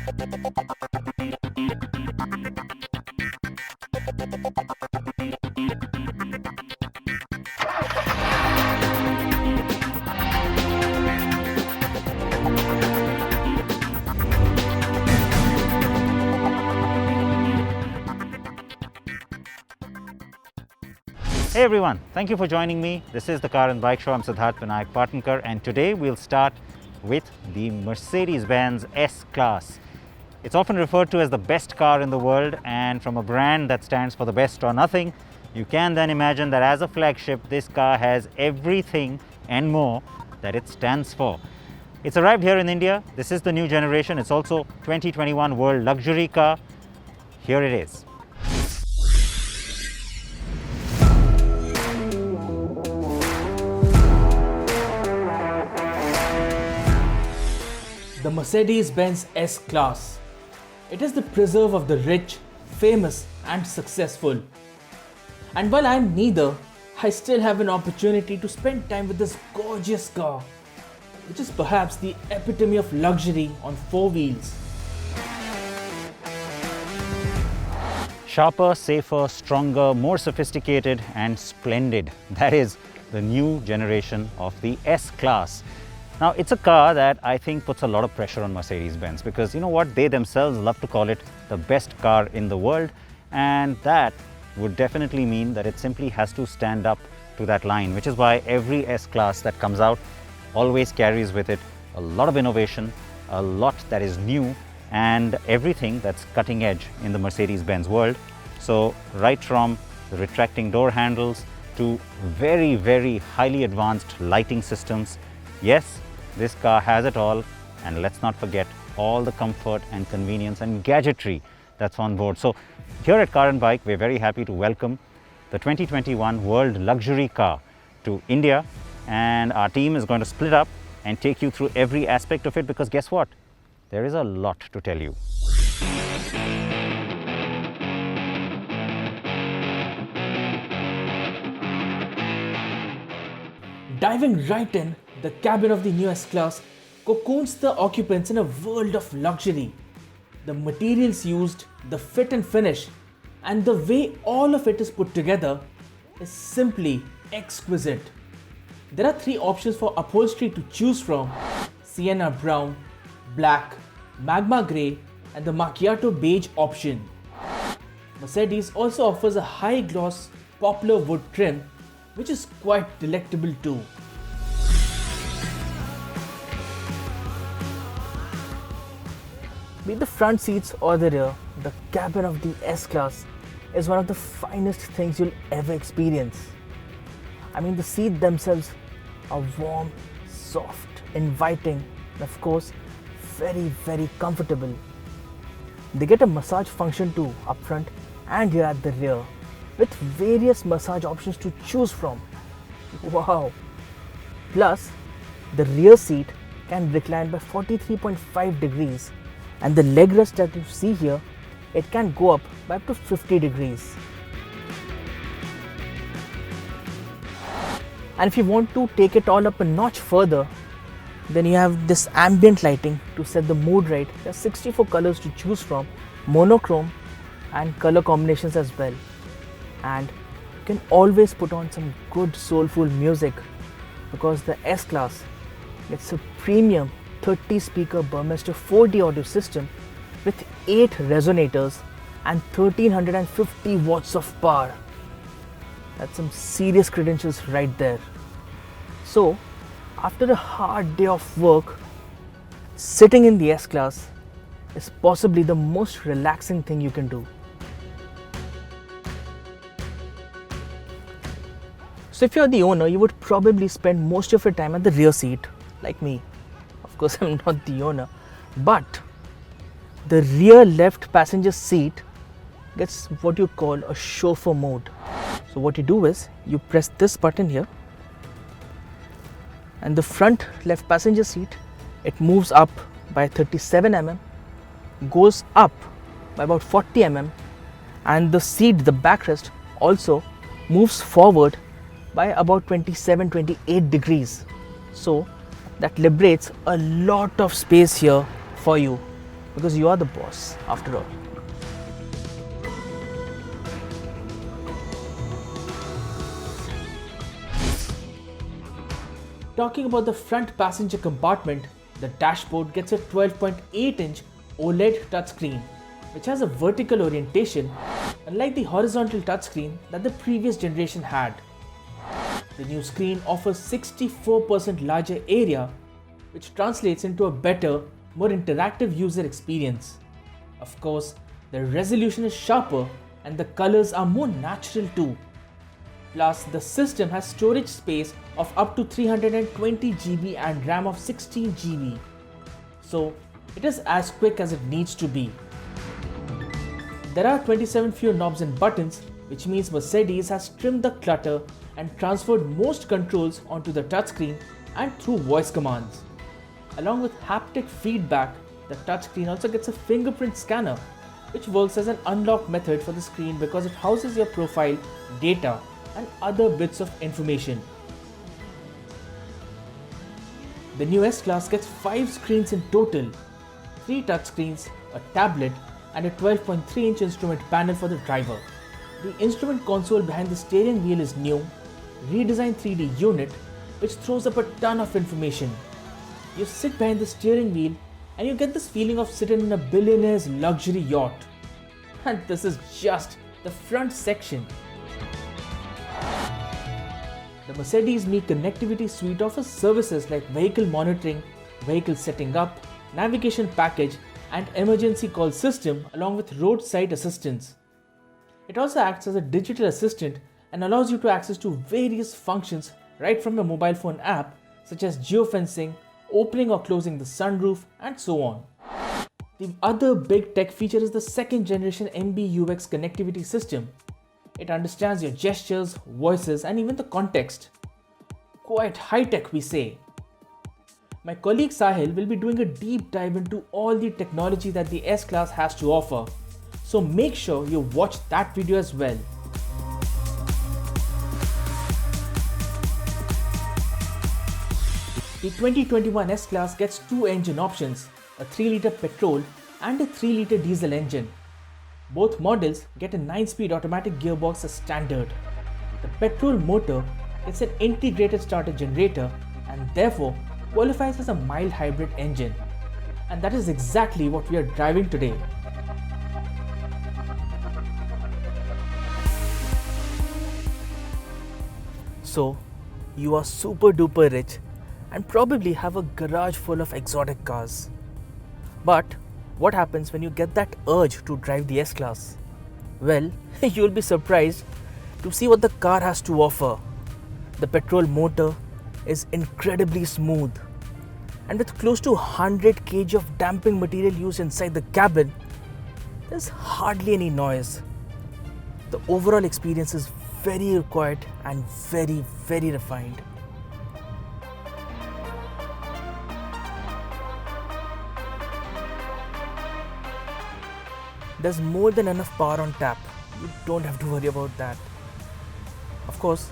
Hey everyone, thank you for joining me. This is the Car and Bike Show. I'm Siddharth Vinayak Partnkar, and today we'll start with the Mercedes-Benz S Class. It's often referred to as the best car in the world, and from a brand that stands for the best or nothing, you can then imagine that as a flagship, this car has everything and more that it stands for. It's arrived here in India. This is the new generation. It's also 2021 World Luxury Car. Here it is. The Mercedes-Benz S Class. It is the preserve of the rich, famous and successful. And while I am neither, I still have an opportunity to spend time with this gorgeous car, which is perhaps the epitome of luxury on four wheels. Sharper, safer, stronger, more sophisticated and splendid. That is the new generation of the S Class. Now, it's a car that I think puts a lot of pressure on Mercedes-Benz because you know what? They themselves love to call it the best car in the world, and that would definitely mean that it simply has to stand up to that line, which is why every S Class that comes out always carries with it a lot of innovation, a lot that is new, and everything that's cutting edge in the Mercedes-Benz world. So right from the retracting door handles to very, very highly advanced lighting systems, yes, this car has it all, and let's not forget all the comfort and convenience and gadgetry that's on board. So here at Car and Bike, we're very happy to welcome the 2021 World Luxury Car to India, and our team is going to split up and take you through every aspect of it because guess what? There is a lot to tell you. Diving right in, the cabin of the new S Class cocoons the occupants in a world of luxury. The materials used, the fit and finish, and the way all of it is put together is simply exquisite. There are three options for upholstery to choose from: sienna brown, black, magma grey, and the macchiato beige option. Mercedes also offers a high gloss poplar wood trim, which is quite delectable too. Be it the front seats or the rear, the cabin of the S Class is one of the finest things you'll ever experience. I mean, the seats themselves are warm, soft, inviting, and of course, very, very comfortable. They get a massage function too up front and here at the rear, with various massage options to choose from. Wow! Plus, the rear seat can recline by 43.5 degrees, and the leg rest that you see here, it can go up by up to 50 degrees. And if you want to take it all up a notch further, then you have this ambient lighting to set the mood right. There are 64 colors to choose from, monochrome and color combinations as well. And you can always put on some good soulful music because the S Class gets a premium 30 speaker BURMESTER 4D audio system with 8 resonators and 1350 watts of power. That's some serious credentials right there. So after a hard day of work, sitting in the S Class is possibly the most relaxing thing you can do. So if you're the owner, you would probably spend most of your time at the rear seat, like me. Of course, I'm not the owner, but the rear left passenger seat gets what you call a chauffeur mode. So what you do is, you press this button here, and the front left passenger seat, it moves up by 37 mm, goes up by about 40 mm, and the seat, the backrest, also moves forward by about 27-28 degrees. So that liberates a lot of space here for you. because you are the boss after all. Talking about the front passenger compartment, the dashboard gets a 12.8-inch OLED touchscreen, which has a vertical orientation, unlike the horizontal touchscreen that the previous generation had. The new screen offers 64% larger area, which translates into a better, more interactive user experience. Of course, the resolution is sharper and the colors are more natural too. Plus, the system has storage space of up to 320 GB and RAM of 16 GB. So, it is as quick as it needs to be. There are 27 fewer knobs and buttons, which means Mercedes has trimmed the clutter and transferred most controls onto the touchscreen and through voice commands. Along with haptic feedback, the touchscreen also gets a fingerprint scanner, which works as an unlock method for the screen because it houses your profile, data, and other bits of information. The new S Class gets 5 screens in total, 3 touchscreens, a tablet, and a 12.3-inch instrument panel for the driver. The instrument console behind the steering wheel is new, redesigned 3D unit, which throws up a ton of information. You sit behind the steering wheel and you get this feeling of sitting in a billionaire's luxury yacht. And this is just the front section. The Mercedes Me Connectivity Suite offers services like vehicle monitoring, vehicle setting up, navigation package, and emergency call system along with roadside assistance. It also acts as a digital assistant and allows you to access to various functions right from your mobile phone app such as geofencing, opening or closing the sunroof, and so on. The other big tech feature is the second generation MBUX connectivity system. It understands your gestures, voices, and even the context. Quite high-tech, we say. My colleague Sahil will be doing a deep dive into all the technology that the S Class has to offer, so make sure you watch that video as well. The 2021 S Class gets 2 engine options, a 3-litre petrol and a 3-litre diesel engine. Both models get a 9-speed automatic gearbox as standard. The petrol motor gets an integrated starter generator and therefore qualifies as a mild hybrid engine. And that is exactly what we are driving today. So, you are super duper rich and probably have a garage full of exotic cars. But what happens when you get that urge to drive the S Class? Well, you'll be surprised to see what the car has to offer. The petrol motor is incredibly smooth, and with close to 100 kg of damping material used inside the cabin, there's hardly any noise. The overall experience is very quiet and very refined. There's more than enough power on tap. You don't have to worry about that. Of course,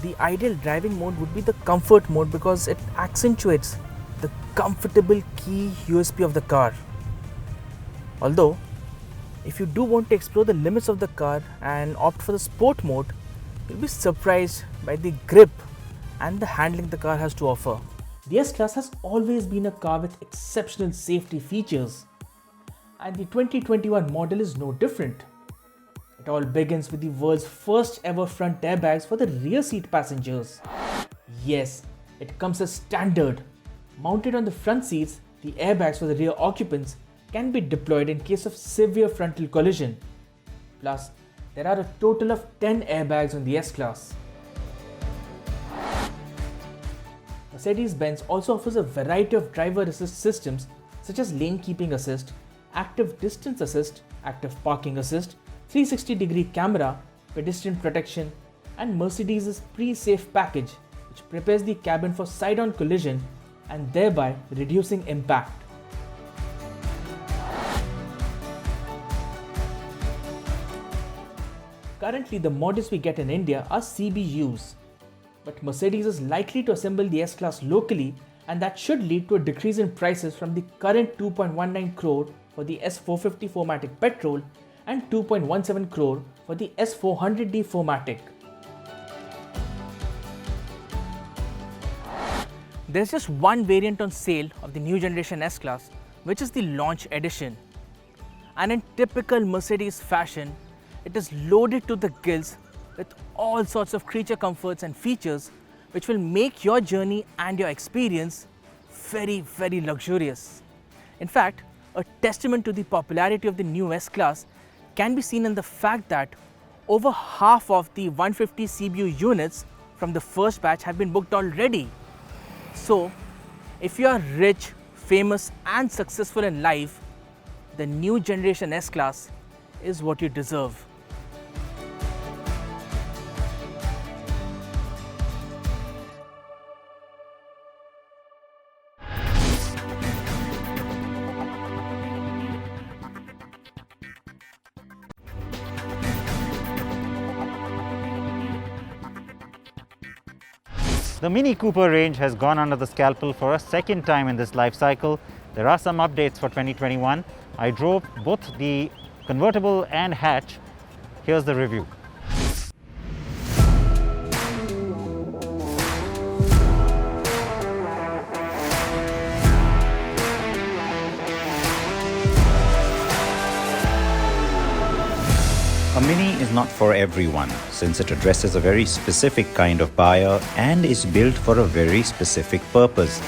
the ideal driving mode would be the comfort mode because it accentuates the comfortable key USP of the car. Although, if you do want to explore the limits of the car and opt for the sport mode, you'll be surprised by the grip and the handling the car has to offer. The S Class has always been a car with exceptional safety features, and the 2021 model is no different. It all begins with the world's first ever front airbags for the rear seat passengers. Yes, it comes as standard. Mounted on the front seats, the airbags for the rear occupants can be deployed in case of severe frontal collision. Plus, there are a total of 10 airbags on the S Class. Mercedes-Benz also offers a variety of driver assist systems such as lane keeping assist, active distance assist, active parking assist, 360-degree camera, pedestrian protection, and Mercedes' pre-safe package, which prepares the cabin for side-on collision and thereby reducing impact. Currently, the models we get in India are CBUs, but Mercedes is likely to assemble the S Class locally, and that should lead to a decrease in prices from the current 2.19 crore for the S450 4MATIC petrol and 2.17 crore for the S400D 4MATIC. There's just one variant on sale of the new generation S Class, which is the launch edition. And in typical Mercedes fashion, it is loaded to the gills with all sorts of creature comforts and features which will make your journey and your experience very, very luxurious. In fact, a testament to the popularity of the new S Class can be seen in the fact that over half of the 150 CBU units from the first batch have been booked already. So, if you are rich, famous and successful in life, the new generation S Class is what you deserve. The Mini Cooper range has gone under the scalpel for a second time in this life cycle. There are some updates for 2021. I drove both the convertible and hatch. Here's the review. A Mini is not for everyone, since it addresses a very specific kind of buyer and is built for a very specific purpose.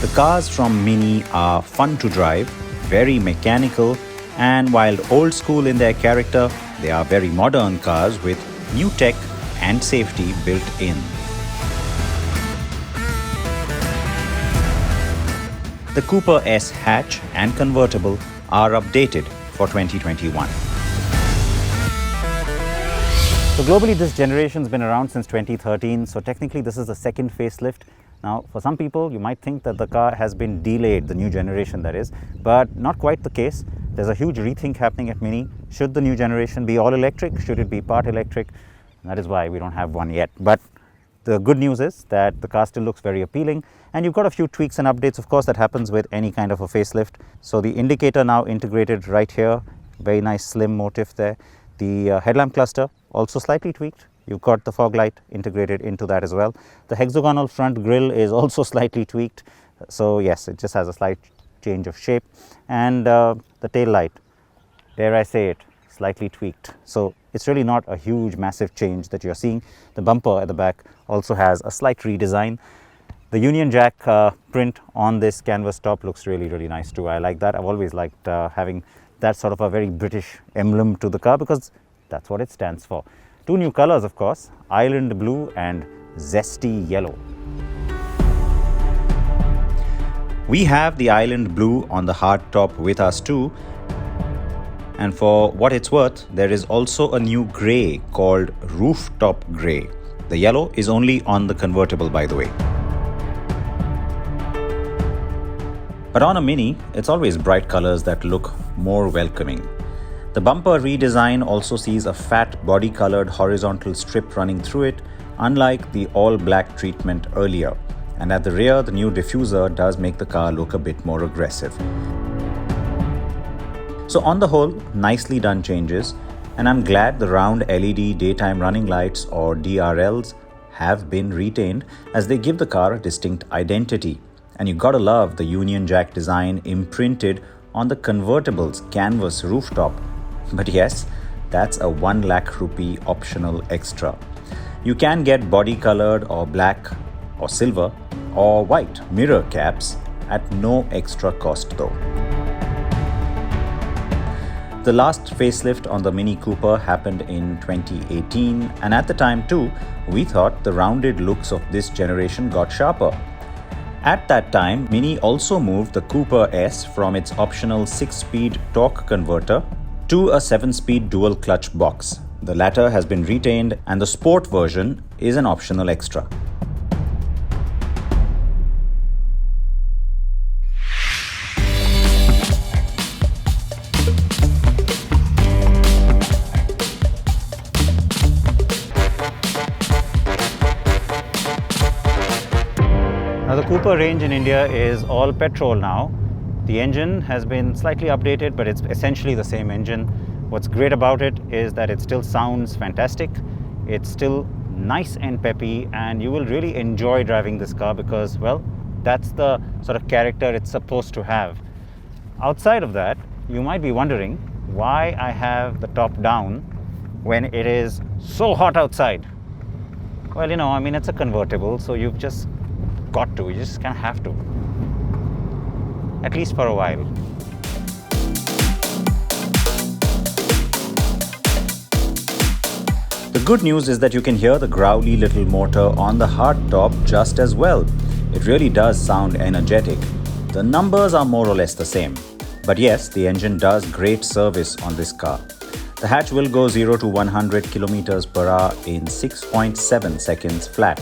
The cars from Mini are fun to drive, very mechanical, and while old school in their character, they are very modern cars with new tech and safety built in. The Cooper S hatch and convertible are updated for 2021. So globally, this generation's been around since 2013, so technically this is the second facelift. Now, for some people, you might think that the car has been delayed, the new generation that is, but not quite the case. There's a huge rethink happening at Mini. Should the new generation be all electric? Should it be part electric? That is why we don't have one yet. But the good news is that the car still looks very appealing, and you've got a few tweaks and updates, of course, that happens with any kind of a facelift. So the indicator now integrated right here, very nice slim motif there. The headlamp cluster also slightly tweaked. You've got the fog light integrated into that as well. The hexagonal front grille is also slightly tweaked. So yes, it just has a slight change of shape. And the tail light, dare I say it, slightly tweaked. So it's really not a huge, massive change that you're seeing. The bumper at the back also has a slight redesign. The Union Jack print on this canvas top looks really, really nice too. I like that. I've always liked having that sort of a very British emblem to the car because that's what it stands for. Two new colors, of course, Island Blue and Zesty Yellow. We have the Island Blue on the hard top with us too. And for what it's worth, there is also a new grey called Rooftop Grey. The yellow is only on the convertible, by the way. But on a Mini, it's always bright colors that look more welcoming. The bumper redesign also sees a fat body-colored horizontal strip running through it, unlike the all-black treatment earlier. And at the rear, the new diffuser does make the car look a bit more aggressive. So on the whole, nicely done changes, and I'm glad the round LED daytime running lights, or DRLs, have been retained as they give the car a distinct identity. And you gotta love the Union Jack design imprinted on the convertible's canvas rooftop. But yes, that's a 1 lakh rupee optional extra. You can get body colored or black or silver or white mirror caps at no extra cost though. The last facelift on the Mini Cooper happened in 2018, and at the time too, we thought the rounded looks of this generation got sharper. At that time, Mini also moved the Cooper S from its optional 6-speed torque converter to a 7-speed dual clutch box. The latter has been retained and the sport version is an optional extra. Now the Cooper Cooper range in India is all petrol now. The engine has been slightly updated, but it's essentially the same engine. What's great about it is that it still sounds fantastic. It's still nice and peppy, and you will really enjoy driving this car because, well, that's the sort of character it's supposed to have. Outside of that, you might be wondering why I have the top down when it is so hot outside. Well, you know, I mean, it's a convertible, so you've just got to, you just kind of have to. At least for a while. The good news is that you can hear the growly little motor on the hardtop just as well. It really does sound energetic. The numbers are more or less the same. But yes, the engine does great service on this car. The hatch will go 0 to 100 km per hour in 6.7 seconds flat,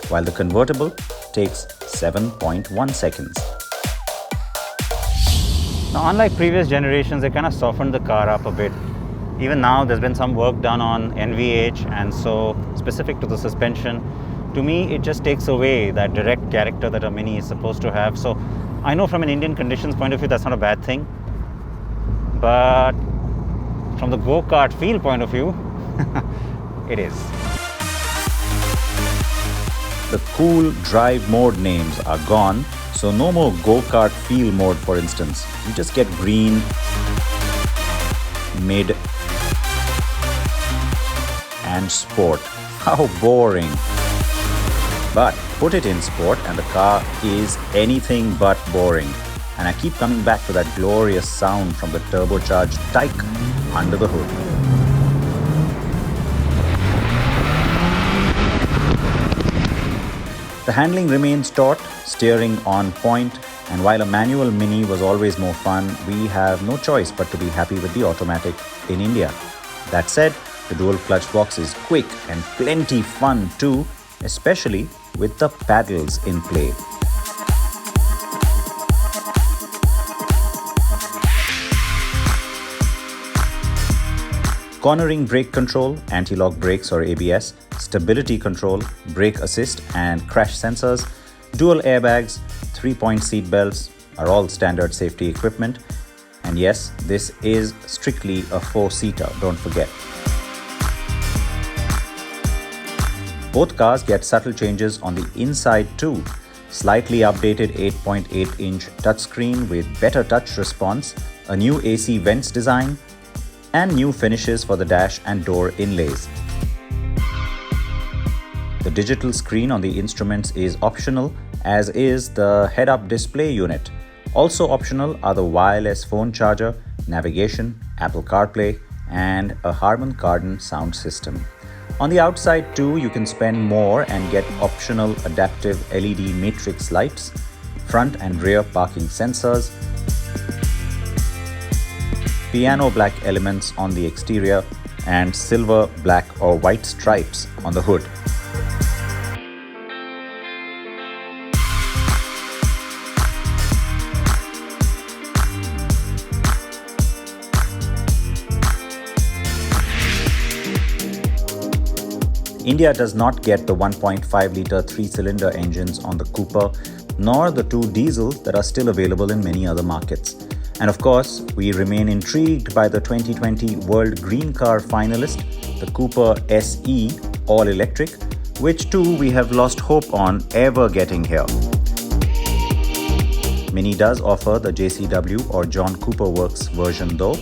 while the convertible takes 7.1 seconds. Now, unlike previous generations, they kind of softened the car up a bit. Even now, there's been some work done on NVH, and so specific to the suspension, to me, it just takes away that direct character that a Mini is supposed to have. So I know from an Indian conditions point of view, that's not a bad thing. But from the go-kart feel point of view, it is. The cool drive mode names are gone, so no more go-kart feel mode, for instance. You just get green, mid, and sport. How boring. But put it in sport and the car is anything but boring. And I keep coming back to that glorious sound from the turbocharged Tyke under the hood. The handling remains taut, steering on point, and while a manual Mini was always more fun, we have no choice but to be happy with the automatic in India. That said, the dual clutch box is quick and plenty fun too, especially with the paddles in play. Cornering brake control, anti-lock brakes or ABS, stability control, brake assist and crash sensors, dual airbags, 3-point seat belts are all standard safety equipment. And yes, this is strictly a 4-seater, don't forget. Both cars get subtle changes on the inside too. Slightly updated 8.8-inch touchscreen with better touch response, a new AC vents design, and new finishes for the dash and door inlays. The digital screen on the instruments is optional, as is the head-up display unit. Also optional are the wireless phone charger, navigation, Apple CarPlay, and a Harman Kardon sound system. On the outside too, you can spend more and get optional adaptive LED matrix lights, front and rear parking sensors, piano black elements on the exterior, and silver, black or white stripes on the hood. India does not get the 1.5-litre 3-cylinder engines on the Cooper, nor the 2 diesels that are still available in many other markets. And of course, we remain intrigued by the 2020 World Green Car finalist, the Cooper SE all-electric, which too we have lost hope on ever getting here. Mini does offer the JCW or John Cooper Works version though,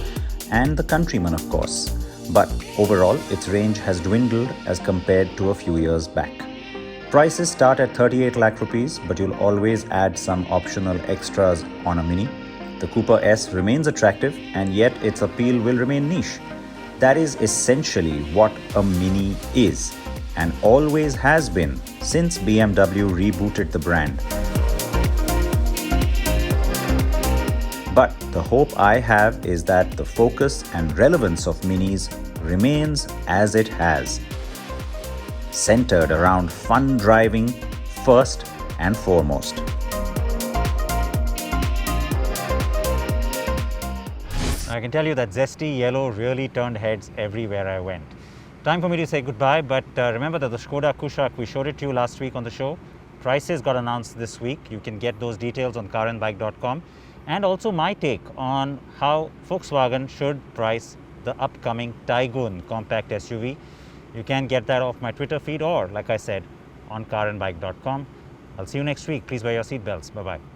and the Countryman of course. But overall, its range has dwindled as compared to a few years back. Prices start at 38 lakh rupees, but you'll always add some optional extras on a Mini. The Cooper S remains attractive, and yet its appeal will remain niche. That is essentially what a Mini is, and always has been since BMW rebooted the brand. But the hope I have is that the focus and relevance of Minis remains as it has, centered around fun driving first and foremost. I can tell you that Zesty yellow really turned heads everywhere I went. Time for me to say goodbye, but remember that the Skoda Kushaq, we showed it to you last week on the show. prices got announced this week. You can get those details on carandbike.com, and also my take on how Volkswagen should price the upcoming Taygun compact SUV. You can get that off my Twitter feed or, like I said, on carandbike.com. I'll see you next week. Please wear your seatbelts. Bye-bye.